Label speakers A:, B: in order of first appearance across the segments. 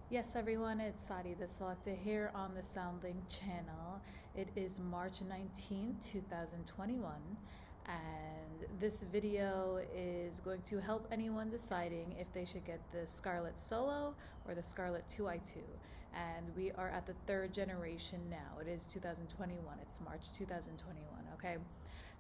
A: Yes, everyone, it's Sadi the Selector here on the Soundlink channel. It is March 19th, 2021, and this video is going to help anyone deciding if they should get the Scarlette Solo or the Scarlette 2i2. And we are at the third generation now. It is 2021, it's March 2021, okay?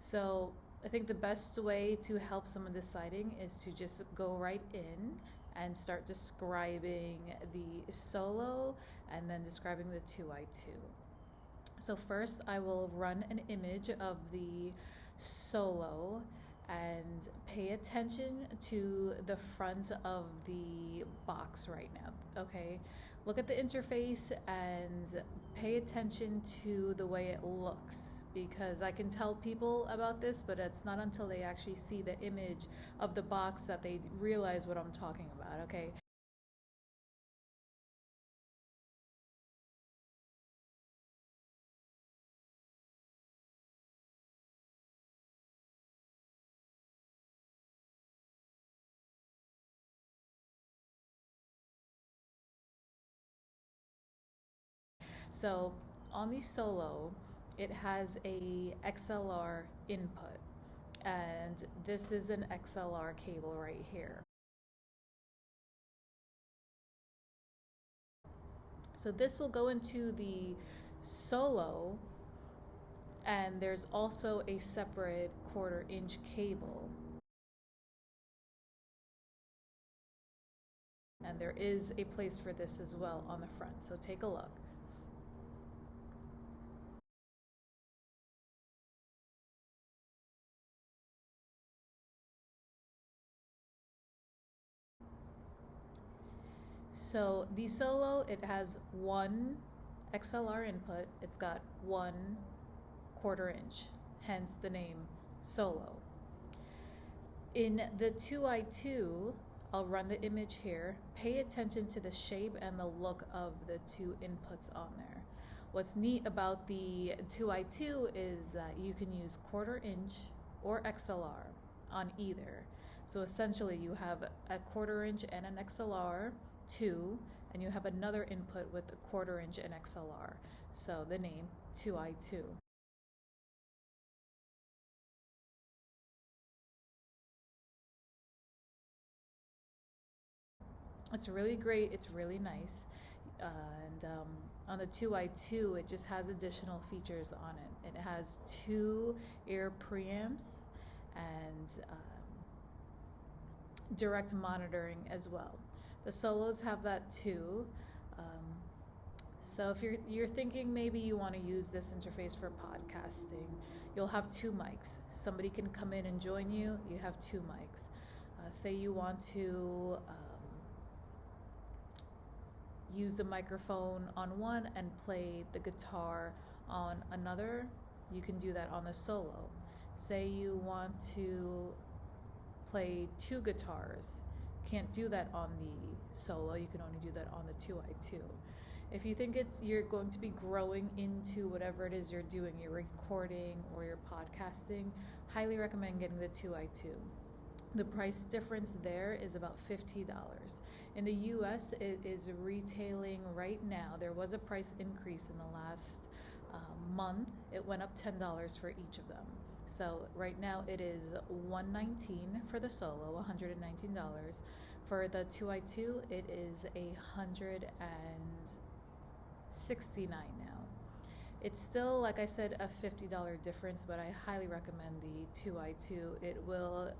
A: So I think the best way to help someone deciding is to just go right in and start describing the Solo and then describing the 2i2. So first I will run an image of the Solo and pay attention to the front of the box right now, okay? Look at the interface and pay attention to the way it looks, because I can tell people about this, but it's not until they actually see the image of the box that they realize what I'm talking about, okay? So on the Solo, it has a XLR input, and this is an XLR cable right here. So this will go into the Solo, and there's also a separate 1/4" cable. And there is a place for this as well on the front, so take a look. So the Solo, it has one XLR input. It's got one 1/4", hence the name Solo. In the 2i2, I'll run the image here. Pay attention to the shape and the look of the two inputs on there. What's neat about the 2i2 is that you can use 1/4" or XLR on either. So essentially you have a 1/4" and an XLR, and you have another input with a 1/4" and XLR. So the name 2i2. It's really great. It's really nice. And on the 2i2, it just has additional features on it. It has 2 ear preamps and direct monitoring as well. The Solos have that too. So if you're thinking maybe you want to use this interface for podcasting, you'll have 2 mics. Somebody can come in and join you. You have 2 mics. Say you want to use the microphone on one and play the guitar on another, you can do that on the Solo. Say you want to play 2 guitars, can't do that on the Solo, you can only do that on the 2i2. If you think you're going to be growing into whatever it is you're doing, you're recording or you're podcasting, highly recommend getting the 2i2. The price difference there is about $50. In the US, it is retailing right now. There was a price increase in the last month. It went up $10 for each of them. So right now it is $119 for the Solo, $119. For the 2i2, it is $169 now. It's still, like I said, a $50 difference, but I highly recommend the 2i2. It will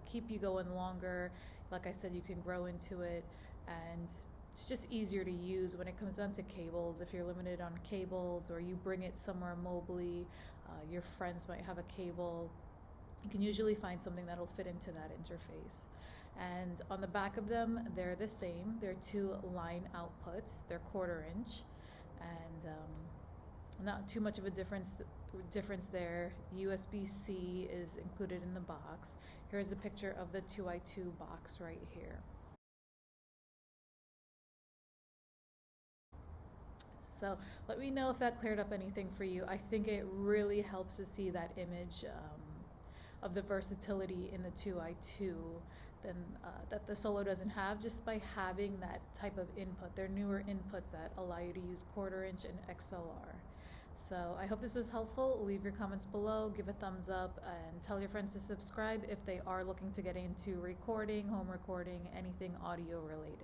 A: keep you going longer. Like I said, you can grow into it, and it's just easier to use when it comes down to cables. If you're limited on cables or you bring it somewhere mobily, your friends might have a cable, you can usually find something that'll fit into that interface. And on the back of them, they're the same. They're 2 line outputs. They're 1/4", and not too much of a difference there. USB-C is included in the box. Here's a picture of the 2i2 box right here. So let me know if that cleared up anything for you. I think it really helps to see that image of the versatility in the 2i2, than that the Solo doesn't have, just by having that type of input. They're newer inputs that allow you to use quarter inch and XLR. So I hope this was helpful. Leave your comments below, give a thumbs up, and tell your friends to subscribe if they are looking to get into recording, home recording, anything audio related.